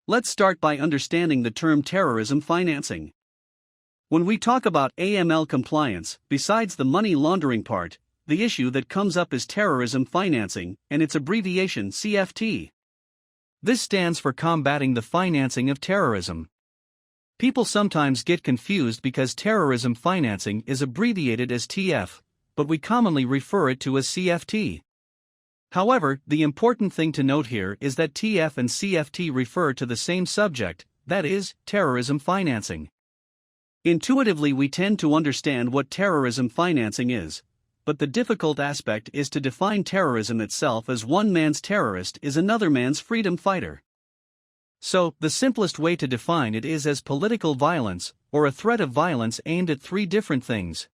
Let's start by understanding the term terrorism financing. When we talk about AML compliance, besides the money laundering part, the issue that comes up is terrorism financing, and its abbreviation CFT. This stands for combating the financing of terrorism. People sometimes get confused because terrorism financing is abbreviated as TF, but we commonly refer it to as CFT. However, the important thing to note here is that TF and CFT refer to the same subject, that is, terrorism financing. Intuitively, we tend to understand what terrorism financing is, but the difficult aspect is to define terrorism itself, as one man's terrorist is another man's freedom fighter. So, the simplest way to define it is as political violence, or a threat of violence aimed at three different things: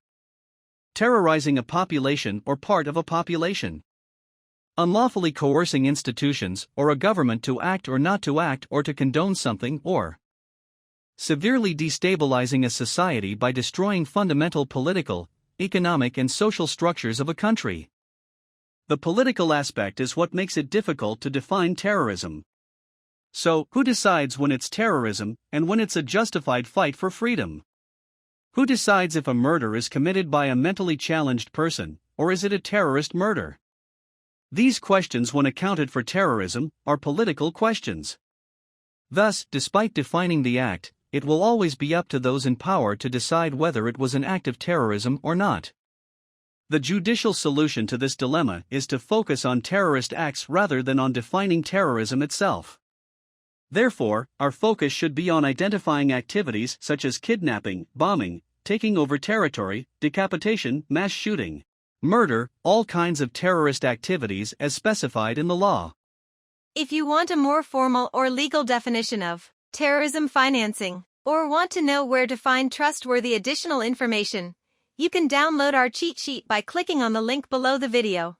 terrorizing a population or part of a population, unlawfully coercing institutions or a government to act or not to act or to condone something, or severely destabilizing a society by destroying fundamental political, economic and social structures of a country. The political aspect is what makes it difficult to define terrorism. So, who decides when it's terrorism and when it's a justified fight for freedom? Who decides if a murder is committed by a mentally challenged person, or is it a terrorist murder? These questions, when accounted for terrorism, are political questions. Thus, despite defining the act, it will always be up to those in power to decide whether it was an act of terrorism or not. The judicial solution to this dilemma is to focus on terrorist acts rather than on defining terrorism itself. Therefore, our focus should be on identifying activities such as kidnapping, bombing, taking over territory, decapitation, mass shooting, murder, all kinds of terrorist activities as specified in the law. If you want a more formal or legal definition of terrorism financing, or want to know where to find trustworthy additional information, you can download our cheat sheet by clicking on the link below the video.